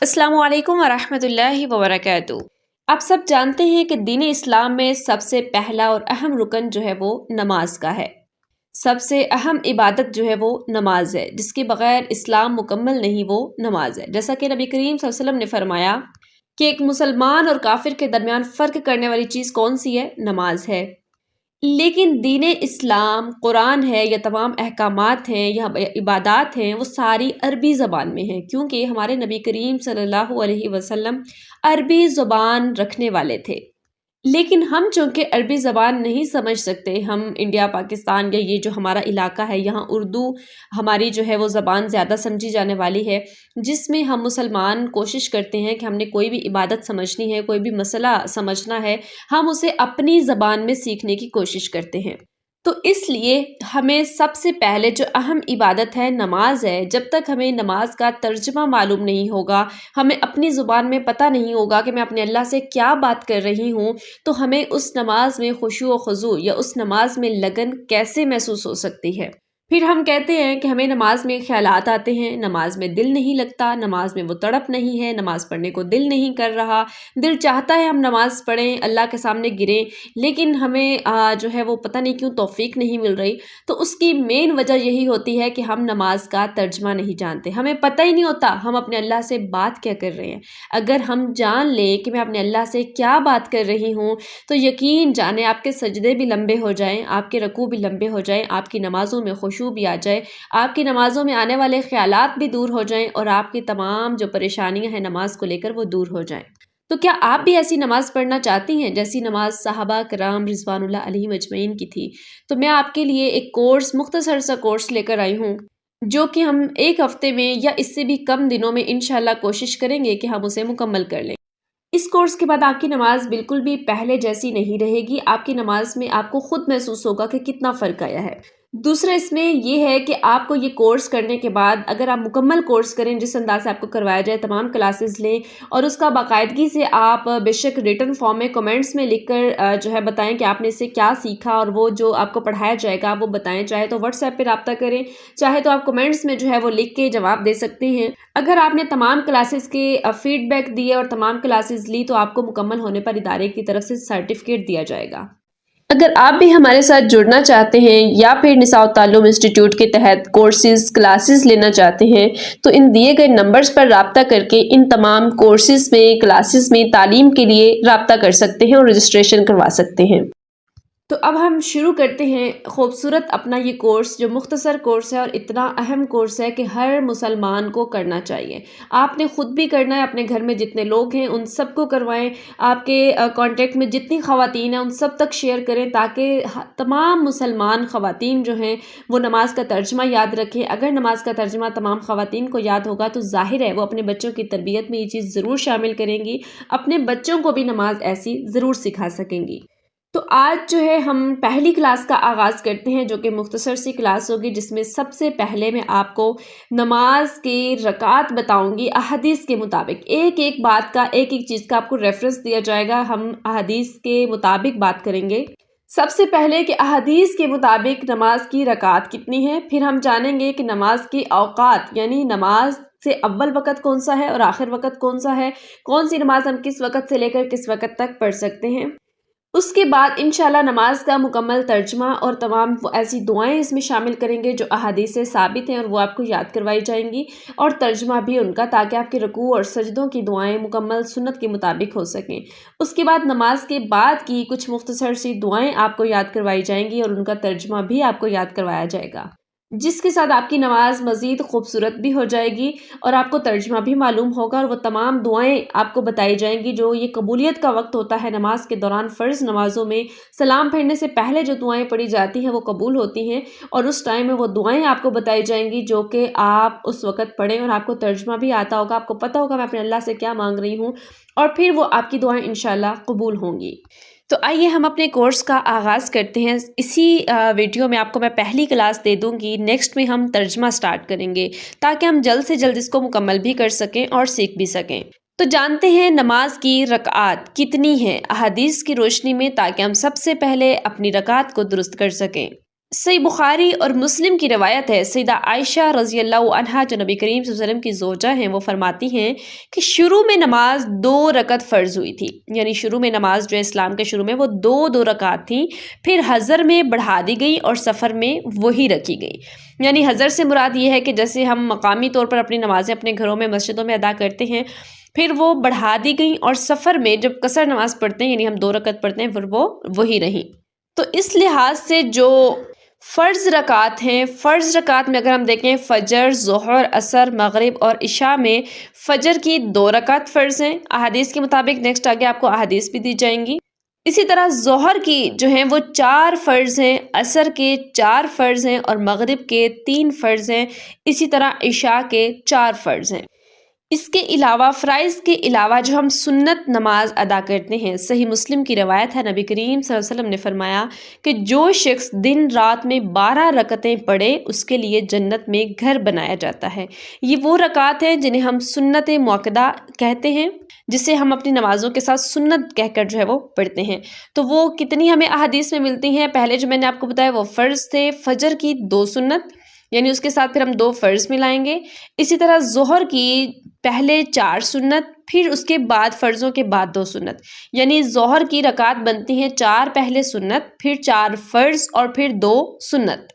السلام علیکم ورحمۃ اللہ وبرکاتہ۔ آپ سب جانتے ہیں کہ دین اسلام میں سب سے پہلا اور اہم رکن جو ہے وہ نماز کا ہے۔ سب سے اہم عبادت جو ہے وہ نماز ہے، جس کے بغیر اسلام مکمل نہیں، وہ نماز ہے۔ جیسا کہ نبی کریم صلی اللہ علیہ وسلم نے فرمایا کہ ایک مسلمان اور کافر کے درمیان فرق کرنے والی چیز کون سی ہے؟ نماز ہے۔ لیکن دین اسلام، قرآن ہے یا تمام احکامات ہیں یا عبادات ہیں، وہ ساری عربی زبان میں ہیں، کیونکہ ہمارے نبی کریم صلی اللہ علیہ وسلم عربی زبان رکھنے والے تھے۔ لیکن ہم چونکہ عربی زبان نہیں سمجھ سکتے، ہم انڈیا، پاکستان یا یہ جو ہمارا علاقہ ہے، یہاں اردو ہماری جو ہے وہ زبان زیادہ سمجھی جانے والی ہے، جس میں ہم مسلمان کوشش کرتے ہیں کہ ہم نے کوئی بھی عبادت سمجھنی ہے، کوئی بھی مسئلہ سمجھنا ہے، ہم اسے اپنی زبان میں سیکھنے کی کوشش کرتے ہیں۔ تو اس لیے ہمیں سب سے پہلے جو اہم عبادت ہے نماز ہے۔ جب تک ہمیں نماز کا ترجمہ معلوم نہیں ہوگا، ہمیں اپنی زبان میں پتہ نہیں ہوگا کہ میں اپنے اللہ سے کیا بات کر رہی ہوں، تو ہمیں اس نماز میں خشوع و خضوع یا اس نماز میں لگن کیسے محسوس ہو سکتی ہے؟ پھر ہم کہتے ہیں کہ ہمیں نماز میں خیالات آتے ہیں، نماز میں دل نہیں لگتا، نماز میں وہ تڑپ نہیں ہے، نماز پڑھنے کو دل نہیں کر رہا، دل چاہتا ہے ہم نماز پڑھیں، اللہ کے سامنے گریں، لیکن ہمیں جو ہے وہ پتہ نہیں کیوں توفیق نہیں مل رہی۔ تو اس کی مین وجہ یہی ہوتی ہے کہ ہم نماز کا ترجمہ نہیں جانتے، ہمیں پتہ ہی نہیں ہوتا ہم اپنے اللہ سے بات کیا کر رہے ہیں۔ اگر ہم جان لیں کہ میں اپنے اللہ سے کیا بات کر رہی ہوں، تو یقین جانیں آپ کے سجدے بھی لمبے ہو جائیں، آپ کے رکوع بھی لمبے ہو جائیں، آپ کی نمازوں میں خشوع بھی آ جائے، آپ کی نمازوں میں آنے والے خیالات بھی دور ہو جائیں، اور آپ کی تمام جو پریشانیاں ہیں نماز کو لے کر وہ دور ہو جائیں۔ تو کیا آپ بھی ایسی نماز پڑھنا چاہتی ہیں جیسی نماز صحابہ کرام رضوان اللہ علیہم اجمعین کی تھی؟ تو میں آپ کے لیے ایک کورس، مختصر سا کورس لے کر آئی ہوں، جو کہ ہم ایک ہفتے میں یا اس سے بھی کم دنوں میں انشاءاللہ کوشش کریں گے کہ ہم اسے مکمل کر لیں۔ اس کورس کے بعد آپ کی نماز بالکل بھی پہلے جیسی نہیں رہے گی، آپ کی نماز میں آپ کو خود محسوس ہوگا کہ کتنا فرق آیا ہے۔ دوسرا اس میں یہ ہے کہ آپ کو یہ کورس کرنے کے بعد اگر آپ مکمل کورس کریں، جس انداز سے آپ کو کروایا جائے، تمام کلاسز لیں اور اس کا باقاعدگی سے آپ بے شک ریٹن فارم میں کمنٹس میں لکھ کر جو ہے بتائیں کہ آپ نے اس سے کیا سیکھا، اور وہ جو آپ کو پڑھایا جائے گا وہ بتائیں، چاہے تو واٹس ایپ پہ رابطہ کریں، چاہے تو آپ کمنٹس میں جو ہے وہ لکھ کے جواب دے سکتے ہیں۔ اگر آپ نے تمام کلاسز کے فیڈ بیک دیے اور تمام کلاسز لی تو آپ کو مکمل ہونے پر ادارے کی طرف سے سرٹیفکیٹ دیا جائے گا۔ اگر آپ بھی ہمارے ساتھ جڑنا چاہتے ہیں یا پھر نساء التعلم انسٹیٹیوٹ کے تحت کورسز، کلاسز لینا چاہتے ہیں، تو ان دیے گئے نمبرز پر رابطہ کر کے ان تمام کورسز میں، کلاسز میں تعلیم کے لیے رابطہ کر سکتے ہیں اور رجسٹریشن کروا سکتے ہیں۔ تو اب ہم شروع کرتے ہیں خوبصورت اپنا یہ کورس، جو مختصر کورس ہے اور اتنا اہم کورس ہے کہ ہر مسلمان کو کرنا چاہیے۔ آپ نے خود بھی کرنا ہے، اپنے گھر میں جتنے لوگ ہیں ان سب کو کروائیں، آپ کے کانٹیکٹ میں جتنی خواتین ہیں ان سب تک شیئر کریں، تاکہ تمام مسلمان خواتین جو ہیں وہ نماز کا ترجمہ یاد رکھیں۔ اگر نماز کا ترجمہ تمام خواتین کو یاد ہوگا تو ظاہر ہے وہ اپنے بچوں کی تربیت میں یہ چیز ضرور شامل کریں گی، اپنے بچوں کو بھی نماز ایسی ضرور سکھا سکیں گی۔ تو آج جو ہے ہم پہلی کلاس کا آغاز کرتے ہیں، جو کہ مختصر سی کلاس ہوگی، جس میں سب سے پہلے میں آپ کو نماز کے رکعات بتاؤں گی احادیث کے مطابق۔ ایک ایک بات کا، ایک ایک چیز کا آپ کو ریفرنس دیا جائے گا، ہم احادیث کے مطابق بات کریں گے۔ سب سے پہلے کہ احادیث کے مطابق نماز کی رکعات کتنی ہیں، پھر ہم جانیں گے کہ نماز کے اوقات، یعنی نماز سے اول وقت کون سا ہے اور آخر وقت کون سا ہے، کون سی نماز ہم کس وقت سے لے کر کس وقت تک پڑھ سکتے ہیں۔ اس کے بعد انشاءاللہ نماز کا مکمل ترجمہ اور تمام وہ ایسی دعائیں اس میں شامل کریں گے جو احادیث سے ثابت ہیں اور وہ آپ کو یاد کروائی جائیں گی، اور ترجمہ بھی ان کا، تاکہ آپ کے رکوع اور سجدوں کی دعائیں مکمل سنت کے مطابق ہو سکیں۔ اس کے بعد نماز کے بعد کی کچھ مختصر سی دعائیں آپ کو یاد کروائی جائیں گی اور ان کا ترجمہ بھی آپ کو یاد کروایا جائے گا، جس کے ساتھ آپ کی نماز مزید خوبصورت بھی ہو جائے گی اور آپ کو ترجمہ بھی معلوم ہوگا، اور وہ تمام دعائیں آپ کو بتائی جائیں گی جو یہ قبولیت کا وقت ہوتا ہے نماز کے دوران۔ فرض نمازوں میں سلام پھیرنے سے پہلے جو دعائیں پڑھی جاتی ہیں وہ قبول ہوتی ہیں، اور اس ٹائم میں وہ دعائیں آپ کو بتائی جائیں گی جو کہ آپ اس وقت پڑھیں، اور آپ کو ترجمہ بھی آتا ہوگا، آپ کو پتہ ہوگا میں اپنے اللہ سے کیا مانگ رہی ہوں، اور پھر وہ آپ کی دعائیں انشاءاللہ قبول ہوں گی۔ تو آئیے ہم اپنے کورس کا آغاز کرتے ہیں۔ اسی ویڈیو میں آپ کو میں پہلی کلاس دے دوں گی، نیکسٹ میں ہم ترجمہ سٹارٹ کریں گے، تاکہ ہم جلد سے جلد اس کو مکمل بھی کر سکیں اور سیکھ بھی سکیں۔ تو جانتے ہیں نماز کی رکعات کتنی ہیں احادیث کی روشنی میں، تاکہ ہم سب سے پہلے اپنی رکعات کو درست کر سکیں۔ صحیح بخاری اور مسلم کی روایت ہے، سیدہ عائشہ رضی اللہ عنہا جو نبی کریم صلی اللہ علیہ وسلم کی زوجہ ہیں، وہ فرماتی ہیں کہ شروع میں نماز 2 رکعت فرض ہوئی تھی، یعنی شروع میں نماز جو ہے اسلام کے شروع میں وہ 2 رکعت تھیں، پھر حضر میں بڑھا دی گئی اور سفر میں وہی رکھی گئی۔ یعنی حضر سے مراد یہ ہے کہ جیسے ہم مقامی طور پر اپنی نمازیں اپنے گھروں میں مسجدوں میں ادا کرتے ہیں، پھر وہ بڑھا دی گئیں، اور سفر میں جب قصر نماز پڑھتے ہیں یعنی ہم 2 رکعت پڑھتے ہیں، پھر وہ وہی رہیں۔ تو اس لحاظ سے جو فرض رکعت ہیں، فرض رکعت میں اگر ہم دیکھیں فجر، ظہر، عصر، مغرب اور عشاء میں فجر کی 2 رکعت فرض ہیں احادیث کے مطابق، نیکسٹ آگے آپ کو احادیث بھی دی جائیں گی۔ اسی طرح ظہر کی جو ہیں وہ 4 فرض ہیں، عصر کے 4 فرض ہیں اور مغرب کے 3 فرض ہیں، اسی طرح عشاء کے 4 فرض ہیں۔ اس کے علاوہ فرائض کے علاوہ جو ہم سنت نماز ادا کرتے ہیں، صحیح مسلم کی روایت ہے، نبی کریم صلی اللہ علیہ وسلم نے فرمایا کہ جو شخص دن رات میں 12 رکعتیں پڑھے اس کے لیے جنت میں گھر بنایا جاتا ہے۔ یہ وہ رکعت ہیں جنہیں ہم سنت مؤکدہ کہتے ہیں، جسے ہم اپنی نمازوں کے ساتھ سنت کہہ کر جو ہے وہ پڑھتے ہیں۔ تو وہ کتنی ہمیں احادیث میں ملتی ہیں؟ پہلے جو میں نے آپ کو بتایا وہ فرض تھے، فجر کی 2 سنت، یعنی اس کے ساتھ پھر ہم 2 فرض ملائیں گے۔ اسی طرح ظہر کی پہلے 4 سنت، پھر اس کے بعد فرضوں کے بعد 2 سنت، یعنی ظہر کی رکعت بنتی ہیں 4 پہلے سنت، پھر 4 فرض اور پھر 2 سنت۔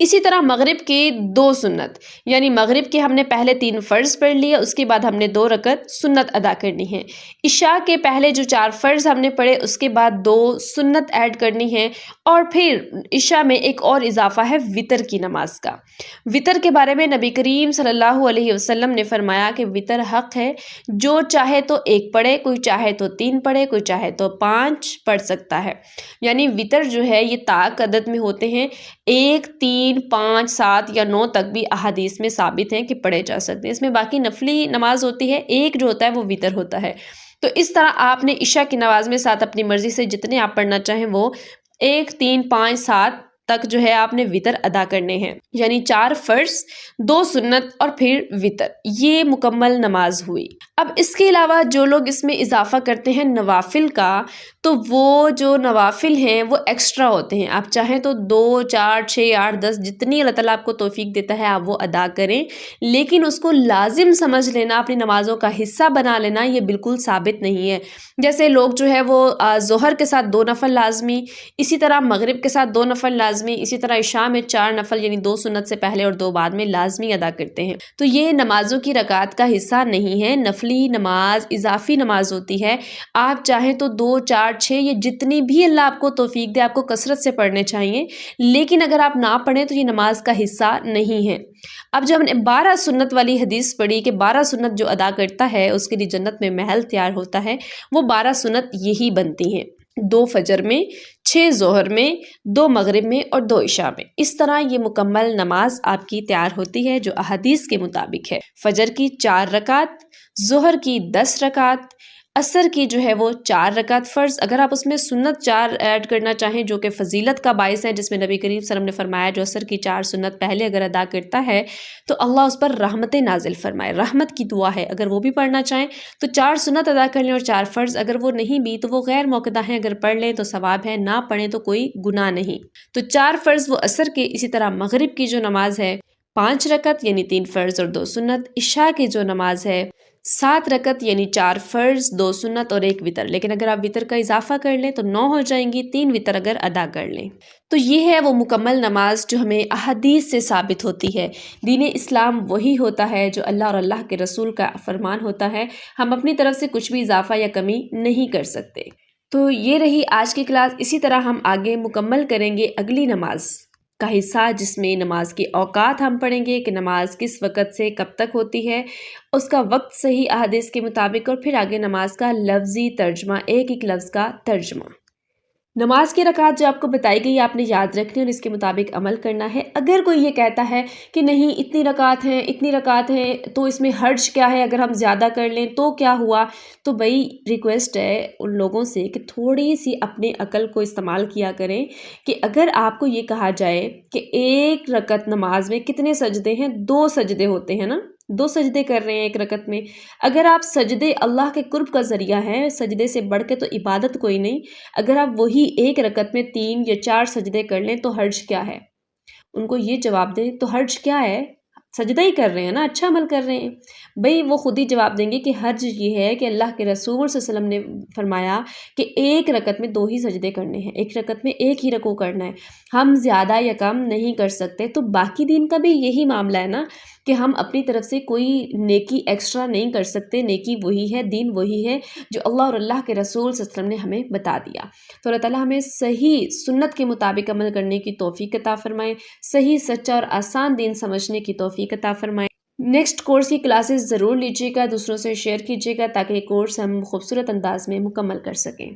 اسی طرح مغرب کی 2 سنت، یعنی مغرب کے ہم نے پہلے 3 فرض پڑھ لیے، اس کے بعد ہم نے 2 رکعت سنت ادا کرنی ہے۔ عشاء کے پہلے جو 4 فرض ہم نے پڑھے اس کے بعد 2 سنت ایڈ کرنی ہے، اور پھر عشاء میں ایک اور اضافہ ہے وتر کی نماز کا۔ وتر کے بارے میں نبی کریم صلی اللہ علیہ وسلم نے فرمایا کہ وتر حق ہے، جو چاہے تو 1 پڑھے، کوئی چاہے تو 3 پڑھے، کوئی چاہے تو 5 پڑھ سکتا ہے۔ یعنی وتر جو ہے یہ طاق عدد میں ہوتے ہیں، 1، 3، 5، 7 یا 9 تک بھی احادیث میں ثابت ہیں کہ پڑھے جا سکتے ہیں۔ اس میں باقی نفلی نماز ہوتی ہے، ایک جو ہوتا ہے وہ وتر ہوتا ہے۔ تو اس طرح آپ نے عشاء کی نماز میں ساتھ اپنی مرضی سے جتنے آپ پڑھنا چاہیں وہ 1، 3، 5، 7 تک جو ہے آپ نے وتر ادا کرنے ہیں، یعنی 4 فرض، 2 سنت اور پھر وتر، یہ مکمل نماز ہوئی۔ اب اس کے علاوہ جو لوگ اس میں اضافہ کرتے ہیں نوافل کا، تو وہ جو نوافل ہیں وہ ایکسٹرا ہوتے ہیں۔ آپ چاہیں تو 2، 4، 6، 8، 10 جتنی اللہ تعالیٰ آپ کو توفیق دیتا ہے آپ وہ ادا کریں، لیکن اس کو لازم سمجھ لینا، اپنی نمازوں کا حصہ بنا لینا، یہ بالکل ثابت نہیں ہے۔ جیسے لوگ جو ہے وہ ظہر کے ساتھ 2 نفل لازمی، اسی طرح مغرب کے ساتھ 2 نفل لازمی، اسی طرح عشاء میں 4 نفل یعنی 2 سنت سے پہلے اور 2 بعد میں لازمی ادا کرتے ہیں۔ تو یہ نمازوں کی رکعت کا حصہ نہیں ہے، نفلی نماز اضافی نماز ہوتی ہے۔ آپ چاہیں تو 2، 4، 6 یہ جتنی بھی اللہ آپ کو توفیق دے آپ کو کثرت سے پڑھنے چاہیے، لیکن اگر آپ نہ پڑھیں تو یہ نماز کا حصہ نہیں ہے۔ اب جب ہم نے 12 سنت والی حدیث پڑھی کہ 12 سنت جو ادا کرتا ہے اس کے لیے جنت میں محل تیار ہوتا ہے، وہ 12 سنت یہی بنتی ہیں: 2 فجر میں، 6 ظہر میں، 2 مغرب میں اور 2 عشاء میں۔ اس طرح یہ مکمل نماز آپ کی تیار ہوتی ہے جو احادیث کے مطابق ہے۔ فجر کی 4 رکعت، ظہر کی 10 رکعت، عصر کی جو ہے وہ 4 رکعت فرض، اگر آپ اس میں سنت 4 ایڈ کرنا چاہیں جو کہ فضیلت کا باعث ہے، جس میں نبی کریم صلی اللہ علیہ وسلم نے فرمایا جو عصر کی 4 سنت پہلے اگر ادا کرتا ہے تو اللہ اس پر رحمتیں نازل فرمائے، رحمت کی دعا ہے، اگر وہ بھی پڑھنا چاہیں تو 4 سنت ادا کر لیں اور 4 فرض، اگر وہ نہیں بھی تو وہ غیر موقدہ ہیں، اگر پڑھ لیں تو ثواب ہے، نہ پڑھیں تو کوئی گناہ نہیں۔ تو 4 فرض وہ عصر کے، اسی طرح مغرب کی جو نماز ہے 5 رکعت یعنی 3 فرض اور 2 سنت، عشاء کی جو نماز ہے 7 رکعت یعنی 4 فرض، 2 سنت اور 1 وتر، لیکن اگر آپ وتر کا اضافہ کر لیں تو 9 ہو جائیں گی، 3 وتر اگر ادا کر لیں۔ تو یہ ہے وہ مکمل نماز جو ہمیں احادیث سے ثابت ہوتی ہے۔ دین اسلام وہی ہوتا ہے جو اللہ اور اللہ کے رسول کا فرمان ہوتا ہے، ہم اپنی طرف سے کچھ بھی اضافہ یا کمی نہیں کر سکتے۔ تو یہ رہی آج کی کلاس، اسی طرح ہم آگے مکمل کریں گے اگلی نماز کا حصہ، جس میں نماز کے اوقات ہم پڑھیں گے کہ نماز کس وقت سے کب تک ہوتی ہے، اس کا وقت صحیح احادیث کے مطابق، اور پھر آگے نماز کا لفظی ترجمہ، ایک ایک لفظ کا ترجمہ۔ نماز کی رکعت جو آپ کو بتائی گئی آپ نے یاد رکھنی اور اس کے مطابق عمل کرنا ہے۔ اگر کوئی یہ کہتا ہے کہ نہیں اتنی رکعت ہیں تو اس میں حرج کیا ہے، اگر ہم زیادہ کر لیں تو کیا ہوا، تو بھائی ریکویسٹ ہے ان لوگوں سے کہ تھوڑی سی اپنے عقل کو استعمال کیا کریں کہ اگر آپ کو یہ کہا جائے کہ 1 رکعت نماز میں کتنے سجدے ہیں، 2 سجدے ہوتے ہیں نا، 2 سجدے کر رہے ہیں ایک رکعت میں۔ اگر آپ سجدے اللہ کے قرب کا ذریعہ ہیں، سجدے سے بڑھ کے تو عبادت کوئی نہیں، اگر آپ وہی ایک رکعت میں 3 یا 4 سجدے کر لیں تو حرج کیا ہے؟ ان کو یہ جواب دیں تو حرج کیا ہے؟ سجدہ ہی کر رہے ہیں نا، اچھا عمل کر رہے ہیں۔ بھئی وہ خود ہی جواب دیں گے کہ حرج یہ ہے کہ اللہ کے رسول صلی اللہ علیہ وسلم نے فرمایا کہ ایک رکعت میں 2 ہی سجدے کرنے ہیں، ایک رکعت میں ایک ہی رکوع کرنا ہے، ہم زیادہ یا کم نہیں کر سکتے۔ تو باقی دین کا بھی یہی معاملہ ہے نا کہ ہم اپنی طرف سے کوئی نیکی ایکسٹرا نہیں کر سکتے، نیکی وہی ہے، دین وہی ہے جو اللہ اور اللہ کے رسول صلی اللہ علیہ وسلم نے ہمیں بتا دیا۔ تو اللہ تعالیٰ ہمیں صحیح سنت کے مطابق عمل کرنے کی توفیق عطا فرمائے، صحیح سچا اور آسان دین سمجھنے کی توفیق عطا فرمائے۔ نیکسٹ کورس کی کلاسز ضرور لیجیے گا، دوسروں سے شیئر کیجیے گا تاکہ یہ کورس ہم خوبصورت انداز میں مکمل کر سکیں۔